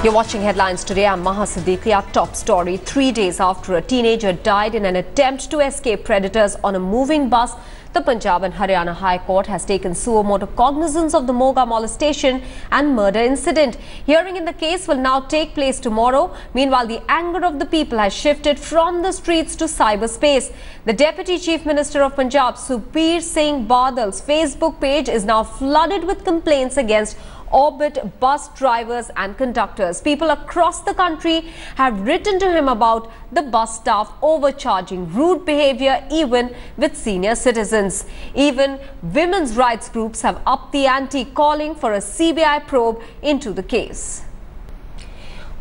You're watching Headlines Today. I'm Maha Siddiqui. Our top story: 3 days after a teenager died in an attempt to escape predators on a moving bus, the Punjab and Haryana High Court has taken suo motu cognizance of the Moga molestation and murder incident. Hearing in the case will now take place tomorrow. Meanwhile, the anger of the people has shifted from the streets to cyberspace. The Deputy Chief Minister of Punjab, Sukhbir Singh Badal's Facebook page is now flooded with complaints against Orbit bus drivers and conductors. People across the country have written to him about the bus staff overcharging, rude behavior even with senior citizens. Even women's rights groups have upped the ante, calling for a CBI probe into the case.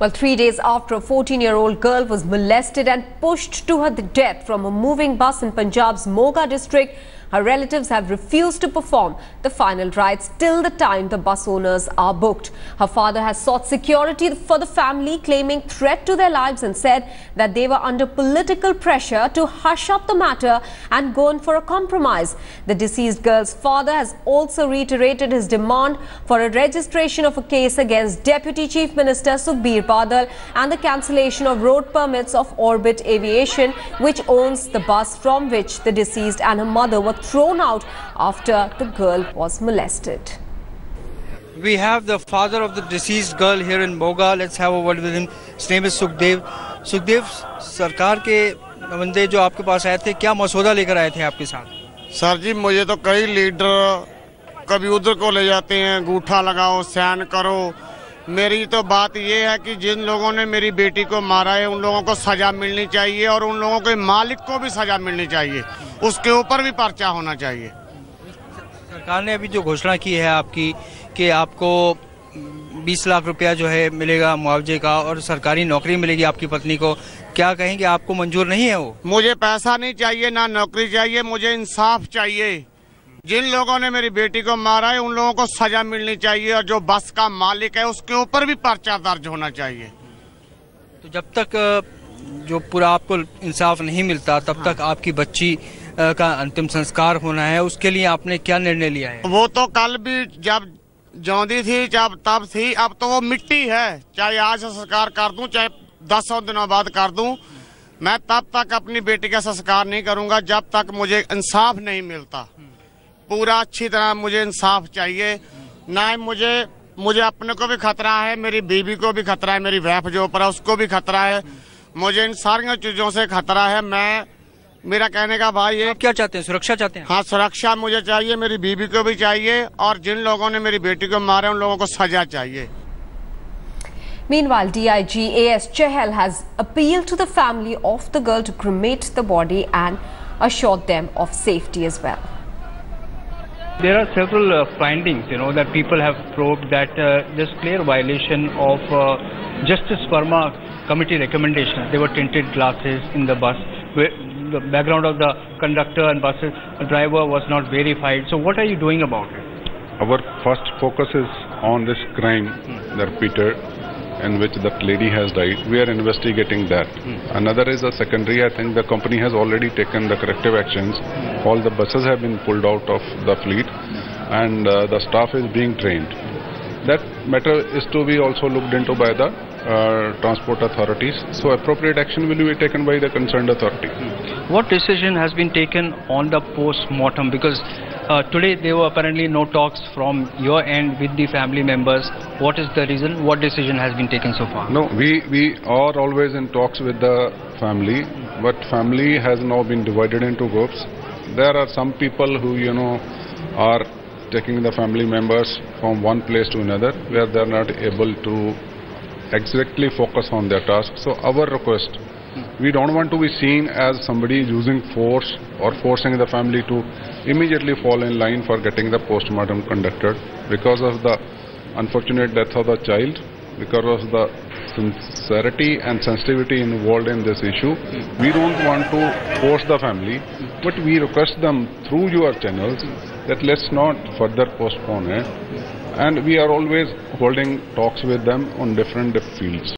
Well, 3 days after a 14-year-old girl was molested and pushed to her death from a moving bus in Punjab's Moga district, her relatives have refused to perform the final rites till the time the bus owners are booked. Her father has sought security for the family, claiming threat to their lives, and said that they were under political pressure to hush up the matter and go in for a compromise. The deceased girl's father has also reiterated his demand for a registration of a case against Deputy Chief Minister Sukhbir Badal and the cancellation of road permits of Orbit Aviation, which owns the bus from which the deceased and her mother were thrown out after the girl was molested. We have the father of the deceased girl here in Moga. Let's have a word with him. His name is Sukhdev. Sukhdev, सरकार के बंदे जो आपके पास आए थे, क्या मसौदा लेकर आए थे आपके साथ? सर जी, मुझे तो कई लीडर कभी उधर को ले जाते हैं, अंगूठा लगाओ, साइन करो। मेरी तो बात ये है कि जिन लोगों ने मेरी बेटी को मारा है उन लोगों को सजा मिलनी चाहिए और उन लोगों के मालिक को भी सजा मिलनी चाहिए, उसके ऊपर भी पर्चा होना चाहिए। सरकार ने अभी जो घोषणा की है आपकी कि आपको 20 लाख रुपया जो है मिलेगा मुआवजे का और सरकारी नौकरी मिलेगी आपकी पत्नी को, क्या कहेंगे? आपको मंजूर नहीं है वो? मुझे पैसा नहीं चाहिए, ना नौकरी चाहिए, मुझे इंसाफ चाहिए। जिन लोगों ने मेरी बेटी को मारा है उन लोगों को सजा मिलनी चाहिए और जो बस का मालिक है उसके ऊपर भी पर्चा दर्ज होना चाहिए। तो जब तक जो पूरा आपको इंसाफ नहीं मिलता तब तक आपकी बच्ची का अंतिम संस्कार होना है, उसके लिए आपने क्या निर्णय लिया है? वो तो कल भी जब जौंदी थी जब तब थी, अब तो वो मिट्टी है। चाहे आज संस्कार कर दूं, चाहे 10 दिनों बाद कर दूं, मैं तब तक अपनी बेटी का संस्कार नहीं करूंगा जब तक मुझे इंसाफ नहीं मिलता। पूरा अच्छी तरह मुझे इंसाफ चाहिए। ना मुझे अपने को भी खतरा है, मेरी बीवी को भी खतरा है, मेरी वाइफ जो ऊपर है उसको भी खतरा है, मुझे इन सारी चीजों से खतरा है। मेरा कहने का भाई है, आप क्या चाहते हैं? सुरक्षा चाहते हैं? हाँ, सुरक्षा मुझे चाहिए, मेरी बीवी को भी चाहिए और जिन लोगों ने मेरी बेटी को मारा उन लोगों को सजा चाहिए। Meanwhile, DIG AS Chahal has appealed to the family of the girl to cremate the body and assured them of safety as well. There are several findings, that people have probed that there's clear violation of Justice Verma committee recommendations. There were tinted glasses in the bus. The background of the conductor and bus driver was not verified. So what are you doing about it? Our first focus is on this crime, the repeated, in which that lady has died. We are investigating that. Another is a secondary. I think the company has already taken the corrective actions. All the buses have been pulled out of the fleet and the staff is being trained. That matter is to be also looked into by the transport authorities. So appropriate action will be taken by the concerned authority. What decision has been taken on the post-mortem? Because today there were apparently no talks from your end with the family members. What is the reason? What decision has been taken so far? No, we are always in talks with the family, but family has now been divided into groups. There are some people who, are taking the family members from one place to another where they are not able to exactly focus on their task. So our request, we don't want to be seen as somebody using force or forcing the family to immediately fall in line for getting the post-mortem conducted. Because of the unfortunate death of the child, because of the sincerity and sensitivity involved in this issue, we don't want to force the family, but we request them through your channels that let's not further postpone it. And we are always holding talks with them on different fields.